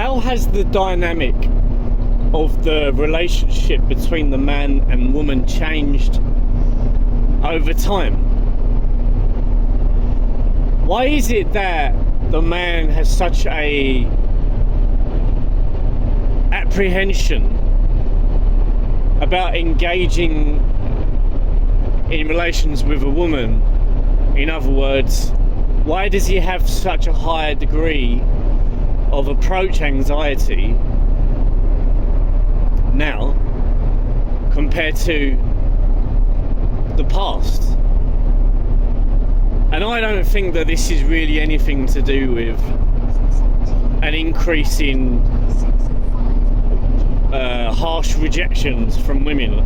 how has the dynamic of the relationship between the man and woman changed over time? Why is it that the man has such a apprehension about engaging in relations with a woman? In other words, why does he have such a higher degree of approach anxiety now compared to the past? And I don't think that this is really anything to do with an increase in harsh rejections from women.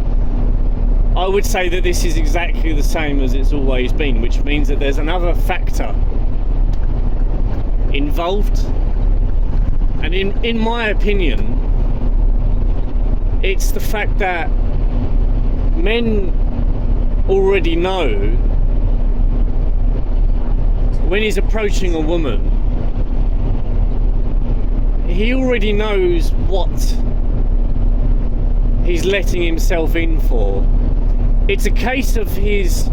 I would say that this is exactly the same as it's always been, which means that there's another factor involved. And in my opinion, it's the fact that men already know when he's approaching a woman, he already knows what he's letting himself in for. It's a case of his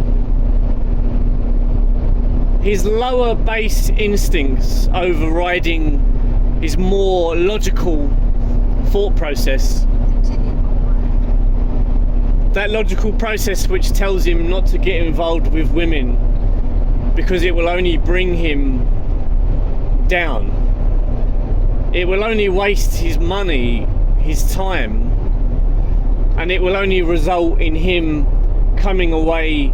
lower base instincts overriding his more logical thought process. That logical process which tells him not to get involved with women because it will only bring him down. It will only waste his money, his time, and it will only result in him coming away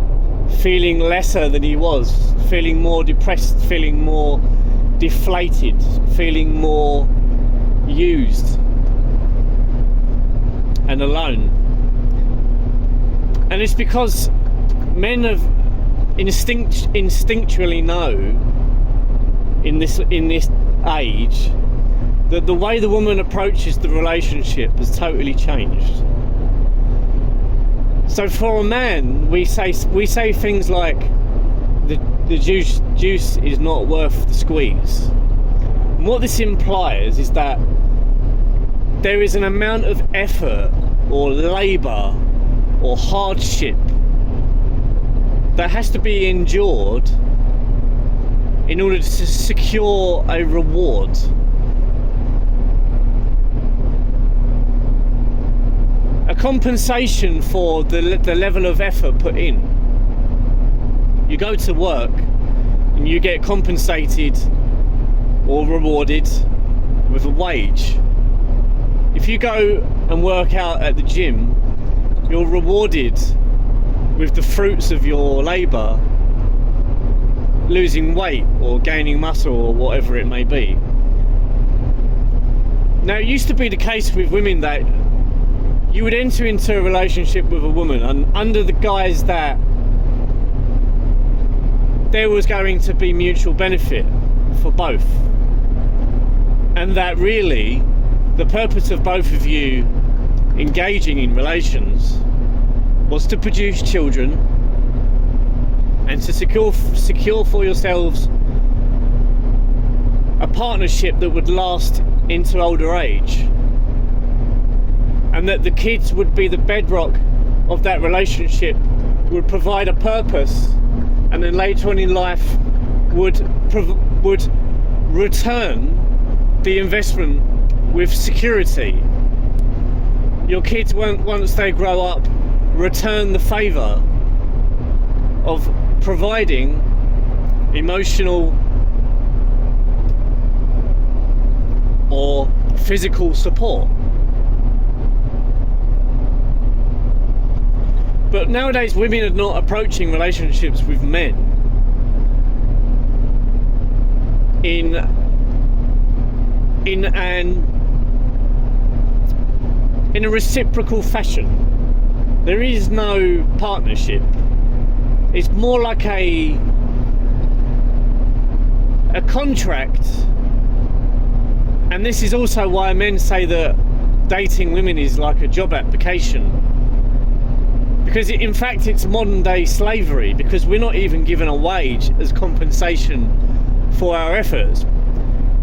feeling lesser than he was, feeling more depressed, feeling more deflated, feeling more used and alone. And it's because men have instinctually know in this age that the way the woman approaches the relationship has totally changed. So for a man, we say things like the juice is not worth the squeeze. And what this implies is that there is an amount of effort or labour or hardship that has to be endured in order to secure a reward. A compensation for the level of effort put in. You go to work and you get compensated or rewarded with a wage. If you go and work out at the gym, you're rewarded with the fruits of your labour, losing weight or gaining muscle or whatever it may be. Now, it used to be the case with women that you would enter into a relationship with a woman and under the guise that there was going to be mutual benefit for both, and that really the purpose of both of you engaging in relations was to produce children and to secure for yourselves a partnership that would last into older age, and that the kids would be the bedrock of that relationship, would provide a purpose, and then later on in life would return the investment with security. Your kids won't, once they grow up, return the favour of providing emotional or physical support. But nowadays women are not approaching relationships with men in a reciprocal fashion. There is no partnership. It's more like a contract. And this is also why men say that dating women is like a job application. Because in fact it's modern day slavery, because we're not even given a wage as compensation for our efforts.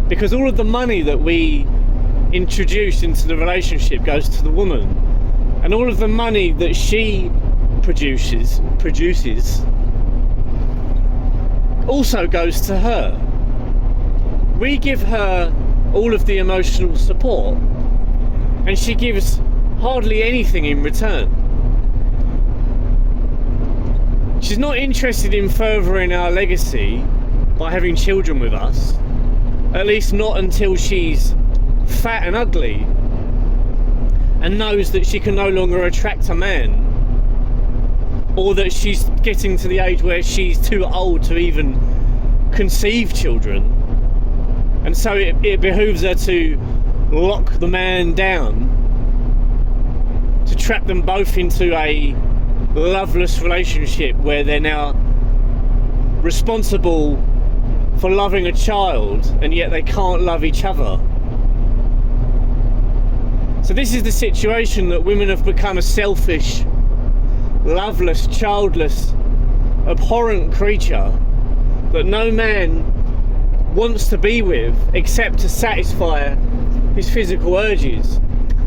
Because all of the money that we introduced into the relationship goes to the woman, and all of the money that she produces also goes to her. We give her all of the emotional support, and she gives hardly anything in return. She's not interested in furthering our legacy by having children with us, at least not until she's fat and ugly and knows that she can no longer attract a man, or that she's getting to the age where she's too old to even conceive children, and so it behooves her to lock the man down, to trap them both into a loveless relationship where they're now responsible for loving a child, and yet they can't love each other. So this is the situation, that women have become a selfish, loveless, childless, abhorrent creature that no man wants to be with except to satisfy his physical urges,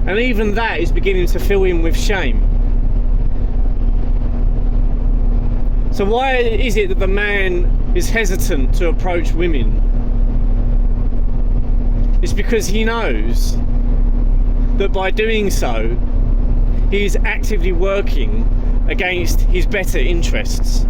and even that is beginning to fill him with shame. So why is it that the man is hesitant to approach women? It's because he knows that by doing so, he is actively working against his better interests.